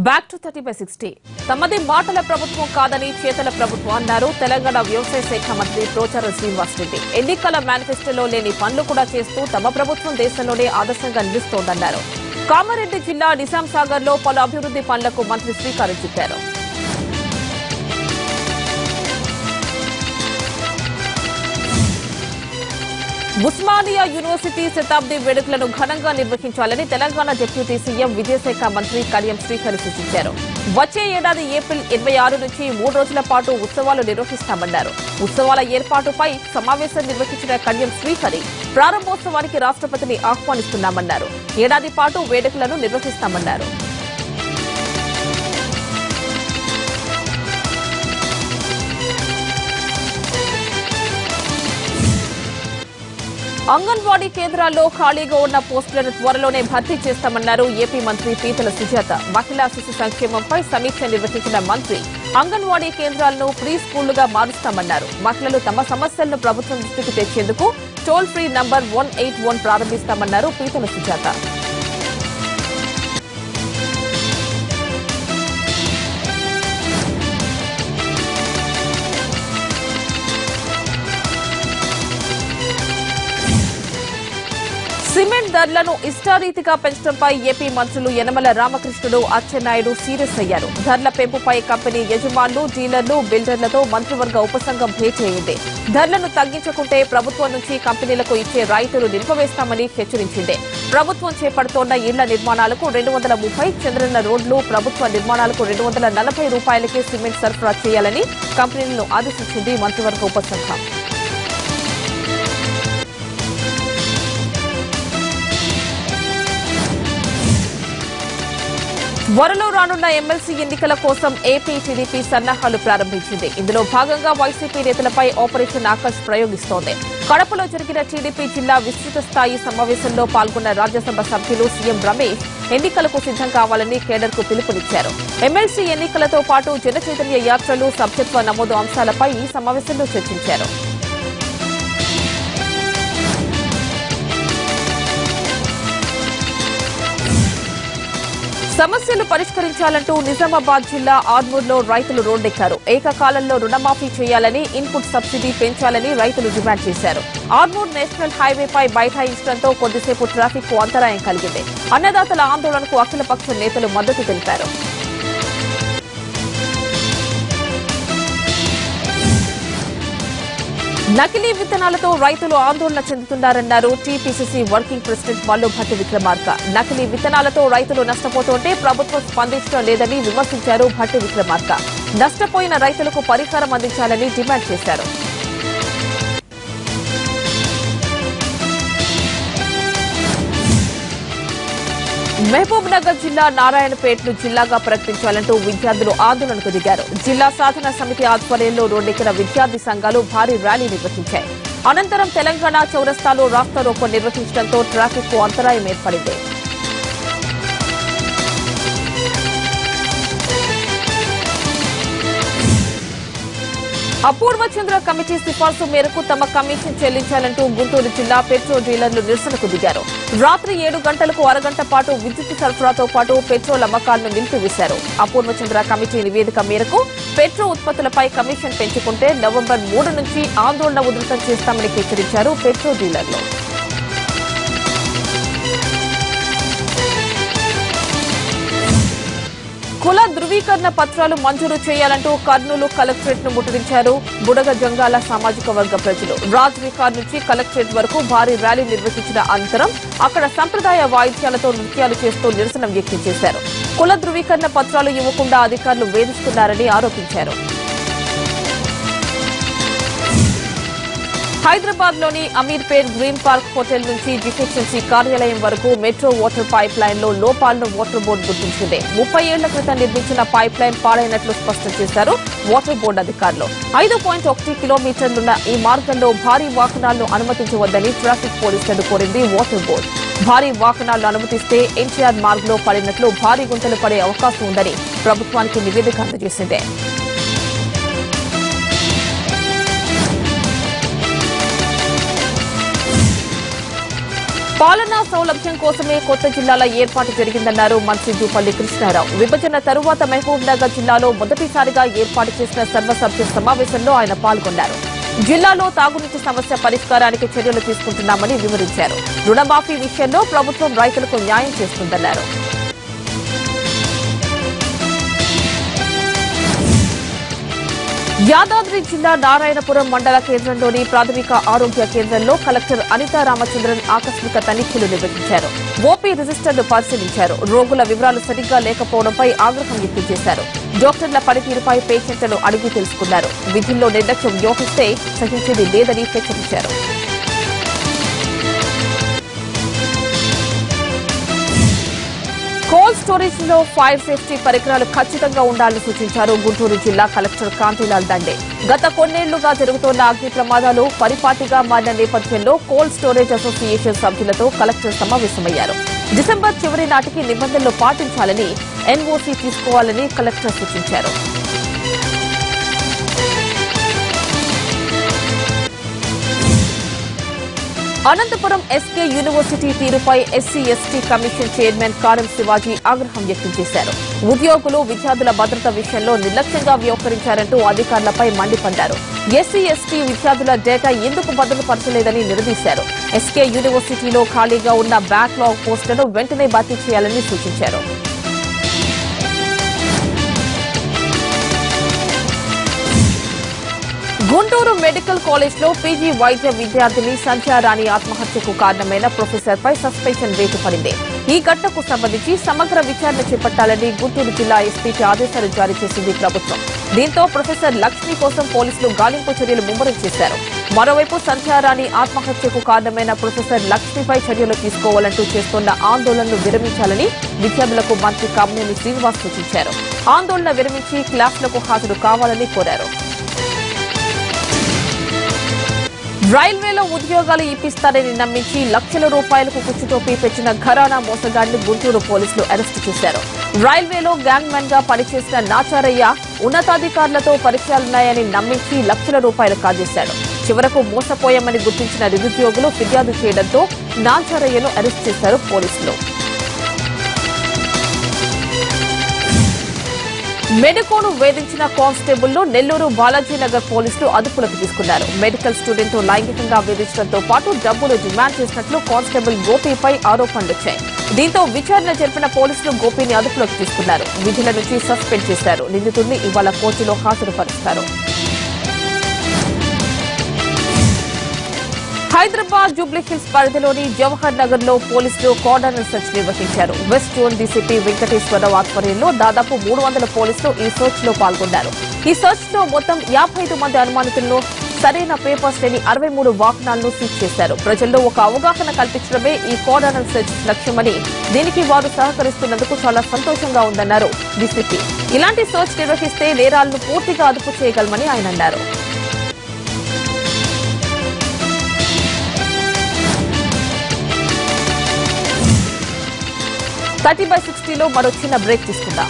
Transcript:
Back to 30/60 తమది మాటల ప్రభుత్వం కాదని చేతల ప్రభుత్వం అన్నారు తెలంగాణ వ్యవసాయ శాఖ మంత్రి పోచారం శ్రీనివాస్ రెడ్డి. ఎన్నికల మేనిఫెస్టోలో లేని పనులు కూడా చేస్తూ తమ ప్రభుత్వం దేశంలోనే ఆదర్శంగా నిలుస్తోందన్నారు. కామారెడ్డి జిల్లా నిజాం సాగర్ లో పలు అభివృద్ది పనులకు మంత్రి శ్రీకారం చుట్టారు. ఉస్మానియా యూనివర్సిటీ శతాబ్ది వేడుకలను ఘనంగా నిర్వహించాలని తెలంగాణ డిప్యూటీ సీఎం విద్యాశాఖ మంత్రి కడియం శ్రీహరి సూచించారు. వచ్చే ఏడాది ఏప్రిల్ 26 నుంచి 3 రోజుల పాటు ఉత్సవాలు నిర్వహిస్తామన్నారు. ఉత్సవాల ఏర్పాటుపై సమావేశం నిర్వహించిన కడియం శ్రీహరి ప్రారంభోత్సవానికి రాష్ట్రపతిని ఆహ్వానిస్తున్నామన్నారు. ఏడాది పాటు వేడుకలను నిర్వహిస్తామన్నారు. అంగన్వాడీ కేంద్రాల్లో ఖాళీగా ఉన్న పోస్టులను త్వరలోనే భర్తీ చేస్తామన్నారు ఏపీ మంత్రి పీతల సుజాత. మహిళా శిశు సంక్షేమంపై సమీక్ష నిర్వహించిన మంత్రి అంగన్వాడీ కేంద్రాలను ప్రీ స్కూళ్లుగా మారుస్తామన్నారు. మహిళలు తమ సమస్యలను ప్రభుత్వం దృష్టికి తెచ్చేందుకు టోల్ ఫ్రీ నంబర్ 181 ప్రారంభిస్తామన్నారు పీతల సుజాత. సిమెంట్ ధరలను ఇష్టారీతిగా పెంచడంపై ఏపీ మంత్రులు యనమల రామకృష్ణుడు, అచ్చెన్నాయుడు సీరియస్ అయ్యారు. ధరల పెంపుపై కంపెనీ యజమానులు, డీలర్లు, బిల్డర్లతో మంత్రివర్గ ఉపసంఘం భేటీ అయింది. ధరలను తగ్గించకుంటే ప్రభుత్వం నుంచి కంపెనీలకు ఇచ్చే రాయితీలు నిలిపివేస్తామని హెచ్చరించింది. ప్రభుత్వం చేపడుతోన్న ఇళ్ల నిర్మాణాలకు 230, చంద్రన్న రోడ్లు ప్రభుత్వ నిర్మాణాలకు 240 రూపాయలకే సిమెంట్ సరఫరా చేయాలని కంపెనీలను ఆదేశించింది మంత్రివర్గ ఉపసంఘం. త్వరలో రానున్న ఎమ్మెల్సీ ఎన్నికల కోసం ఏపీ టీడీపీ సన్నాహాలు ప్రారంభించింది. ఇందులో భాగంగా వైసీపీ నేతలపై ఆపరేషన్ ఆకాష్ ప్రయోగిస్తోంది. కడపలో జరిగిన టీడీపీ జిల్లా విస్తృత స్థాయి సమావేశంలో పాల్గొన్న రాజ్యసభ సభ్యులు సీఎం రమేష్ ఎన్నికలకు సిద్దం కావాలని కేడర్కు పిలుపునిచ్చారు. ఎమ్మెల్సీ ఎన్నికలతో పాటు జనచైతన్య యాత్రలు, సభ్యత్వ నమోదు అంశాలపై ఈ సమావేశంలో చర్చించారు. సమస్యలు పరిష్కరించాలంటూ నిజామాబాద్ జిల్లా ఆర్మూర్లో రైతులు రోడ్డెక్కారు. ఏకకాలంలో రుణమాఫీ చేయాలని, ఇన్పుట్ సబ్సిడీ పెంచాలని రైతులు డిమాండ్ చేశారు. ఆర్మూర్ నేషనల్ హైవేపై బైఠాయించడంతో కొద్దిసేపు ట్రాఫిక్ కు అంతరాయం కలిగింది. అన్నదాతల ఆందోళనకు అఖిలపక్ష నేతలు మద్దతు తెలిపారు. నకిలీ విత్తనాలతో రైతులు ఆందోళన చెందుతున్నారన్నారు TPCC working president Mallu Bhatti Vikramarka. నకిలీ విత్తనాలతో రైతులు నష్టపోతుంటే ప్రభుత్వం స్పందించడం లేదని విమర్శించారు భట్టి విక్రమార్క. నష్టపోయిన రైతులకు పరిహారం అందించాలని డిమాండ్ చేశారు. మహబూబ్ నగర్ జిల్లా నారాయణపేటను జిల్లాగా ప్రకటించాలంటూ విద్యార్థులు ఆందోళనకు దిగారు. జిల్లా సాధన సమితి ఆధ్వర్యంలో రోడ్డెక్కిన విద్యార్థి సంఘాలు భారీ ర్యాలీ నిర్వహించాయి. అనంతరం తెలంగాణ చౌరస్తాలో రాస్తారోకో నిర్వహించడంతో ట్రాఫిక్ కు అంతరాయం ఏర్పడింది. అపూర్వ చంద్ర కమిటీ సిఫార్సు మేరకు తమ కమిషన్ చెల్లించాలంటూ గుంటూరు జిల్లా పెట్రోల్ డీలర్లు నిరసనకు దిగారు. రాత్రి 7 గంటలకు అరగంట పాటు విద్యుత్ సరఫరాతో పాటు పెట్రోల్ అమ్మకాలను నిలిపివేశారు. అపూర్వ చంద్ర కమిటీ నివేదిక మేరకు పెట్రోల్ ఉత్పత్తులపై కమిషన్ పెంచుకుంటే నవంబర్ 3 నుంచి ఆందోళన ఉధృతం చేస్తామని హెచ్చరించారు పెట్రోల్ డీలర్లు. కుల ధృవీకరణ పత్రాలు మంజూరు చేయాలంటూ కర్నూలు కలెక్టరేట్ ను ముట్టడించారు బుడగ జంగాల సామాజిక వర్గ ప్రజలు. రాజ్ విహార్ నుంచి కలెక్టరేట్ వరకు భారీ ర్యాలీ నిర్వహించిన అనంతరం అక్కడ సంప్రదాయ వాయిద్యాలతో నృత్యాలు చేస్తూ నిరసన వ్యక్తం చేశారు. కుల ధృవీకరణ పత్రాలు ఇవ్వకుండా అధికారులు వేధిస్తున్నారని ఆరోపించారు. హైదరాబాద్ లోని అమీర్పేట్ గ్రీన్ పార్క్ హోటల్ నుంచి జీహెచ్ఎంసీ కార్యాలయం వరకు మెట్రో వాటర్ పైప్ లైన్ లో లోపాలను వాటర్ బోర్డు గుర్తించింది. 30 ఏళ్ల క్రితం నిర్మించిన పైప్ లైన్ పాడైనట్లు స్పష్టం చేశారు వాటర్ బోర్డు అధికారులు. 5.1 కిలోమీటర్లున్న ఈ మార్గంలో భారీ వాహనాలను అనుమతించవద్దని ట్రాఫిక్ పోలీసులను కోరింది వాటర్ బోర్డు. భారీ వాహనాలను అనుమతిస్తే ఎన్టీఆర్ మార్గ్ లో పడినట్లు భారీ గుంతలు పడే అవకాశం ఉందని ప్రభుత్వానికి నివేదిక అందజేసింది. పాలనా సౌలభ్యం కోసమే కొత్త జిల్లాల ఏర్పాటు జరిగిందన్నారు మంత్రి జూపల్లి కృష్ణారావు. విభజన తరువాత మహబూబ్ నగర్ జిల్లాలో మొదటిసారిగా ఏర్పాటు చేసిన సర్వసభ్య సమావేశంలో ఆయన పాల్గొన్నారు. జిల్లాలో తాగునీటి సమస్య పరిష్కారానికి చర్యలు తీసుకుంటున్నామని వివరించారు. రుణమాఫీ విషయంలో ప్రభుత్వం రైతులకు న్యాయం చేస్తుందన్నారు. యాదాద్రి జిల్లా నారాయణపురం మండల కేంద్రంలోని ప్రాథమిక ఆరోగ్య కేంద్రంలో కలెక్టర్ అనితా రామచంద్రన్ ఆకస్మిక తనిఖీలు నిర్వహించారు. ఓపీ రిజిస్టర్ను పరిశీలించారు. రోగుల వివరాలు సరిగ్గా లేకపోవడంపై ఆగ్రహం వ్యక్తం చేశారు. డాక్టర్ల పనితీరుపై పేషెంట్లను అడిగి తెలుసుకున్నారు. విధుల్లో నిర్లక్ష్యం వ్యవహరిస్తే సహించేది లేదని హెచ్చరించారు. కోల్డ్ స్టోరేజ్ లో ఫైర్ సేఫ్టీ పరికరాలు ఖచ్చితంగా ఉండాలని సూచించారు గుంటూరు జిల్లా కలెక్టర్ కాంతిలాల్ దండే. గత కొన్నేళ్లుగా జరుగుతోన్న అగ్ని ప్రమాదాలు పరిపాటిగా మారిన నేపథ్యంలో కోల్డ్ స్టోరేజ్ అసోసియేషన్ సభ్యులతో కలెక్టర్ సమావేశమయ్యారు. డిసెంబర్ చివరి నాటికి నిబంధనలు పాటించాలని ఎన్ఓసీ తీసుకోవాలని కలెక్టర్ సూచించారు. అనంతపురం ఎస్కే యూనివర్సిటీ తీరుపై ఎస్సీ ఎస్టీ కమిషన్ చైర్మన్ కారం శివాజీ ఆగ్రహం వ్యక్తం చేశారు. ఉద్యోగులు విద్యార్థుల భద్రత విషయంలో నిర్లక్ష్యంగా వ్యవహరించారంటూ అధికారులపై మండిపడ్డారు. ఎస్సీ ఎస్టీ విద్యార్థుల డేటా ఎందుకు భద్రపరచలేదని నిలదీశారు. ఎస్కే యూనివర్సిటీలో ఖాళీగా ఉన్న బ్యాక్లాగ్ పోస్టులను వెంటనే భర్తీ చేయాలని సూచించారు. గుంటూరు మెడికల్ కాలేజ్ లో పీజీ వైద్య విద్యార్థిని సంధ్యారాణి ఆత్మహత్యకు కారణమైన ప్రొఫెసర్ పై సస్పెన్షన్ వేటు పడింది. ఈ ఘటనకు సంబంధించి సమగ్ర విచారణ చేపట్టాలని గుంటూరు జిల్లా ఎస్పీకి ఆదేశాలు జారీ చేసింది ప్రభుత్వం. దీంతో ప్రొఫెసర్ లక్ష్మి కోసం పోలీసులు గాలింపు చర్యలు ముమ్మరం చేశారు. మరోవైపు సంధ్యారాణి ఆత్మహత్యకు కారణమైన ప్రొఫెసర్ లక్ష్మిపై చర్యలు తీసుకోవాలంటూ చేస్తున్న ఆందోళనను విరమించాలని విద్యార్థులకు మంత్రి కామినేని శ్రీనివాస్ సూచించారు. ఆందోళన విరమించి క్లాసులకు హాజరు కావాలని కోరారు. రైల్వేలో ఉద్యోగాలు ఇప్పిస్తారని నమ్మించి లక్షల రూపాయలకు కుచ్చుటోపీ పెట్టిన ఘరానా మోసగాడిని గుంటూరు పోలీసులు అరెస్టు చేశారు. రైల్వేలో గ్యాంగ్ మ్యాన్ గా పనిచేసిన నాచారయ్య ఉన్నతాధికారులతో పరిచయాలున్నాయని నమ్మించి లక్షల రూపాయలు కాజేశాడు. చివరకు మోసపోయామని గుర్తించిన నిరుద్యోగులు ఫిర్యాదు చేయడంతో నాచారయ్యను అరెస్టు చేశారు పోలీసులు. మెడికోను వేధించిన కానిస్టేబుల్ ను నెల్లూరు బాలాజీనగర్ పోలీసులు అదుపులోకి తీసుకున్నారు. మెడికల్ స్టూడెంట్ ను లైంగికంగా వేధించడంతో పాటు డబ్బులు డిమాండ్ చేసినట్లు కానిస్టేబుల్ గోపీపై ఆరోపణలొచ్చాయి. దీంతో విచారణ జరిపిన పోలీసులు గోపీని అదుపులోకి తీసుకున్నారు. విధుల నుంచి సస్పెండ్ చేశారు. నిందితుడిని ఇవాళ కోర్టులో హాజరుపరుస్తారు. హైదరాబాద్ జూబ్లీహిల్స్ పరిధిలోని జవహర్ నగర్ లో పోలీసులు కార్డనర్ సెర్చ్ నిర్వహించారు. వెస్ట్ జోన్ డీసీపీ వెంకటేశ్వరరావు ఆధ్వర్యంలో దాదాపు 300 పోలీసులు ఈ సెర్చ్ లో పాల్గొన్నారు. ఈ సెర్చ్ లో మొత్తం 55 మంది అనుమానితులను, సరైన పేపర్స్ లేని 63 వాహనాలను సీజ్ చేశారు. ప్రజల్లో ఒక అవగాహన కల్పించడమే ఈ కార్డనర్ సెర్చ్ లక్ష్యమని, దీనికి వారు సహకరిస్తున్నందుకు చాలా సంతోషంగా ఉందన్నారు డీసీపీ. ఇలాంటి సెర్చ్ నిర్వహిస్తే నేరాలను పూర్తిగా అదుపు చేయగలమని ఆయన అన్నారు. 30/60లో మరో చిన్న బ్రేక్ తీసుకుందాం.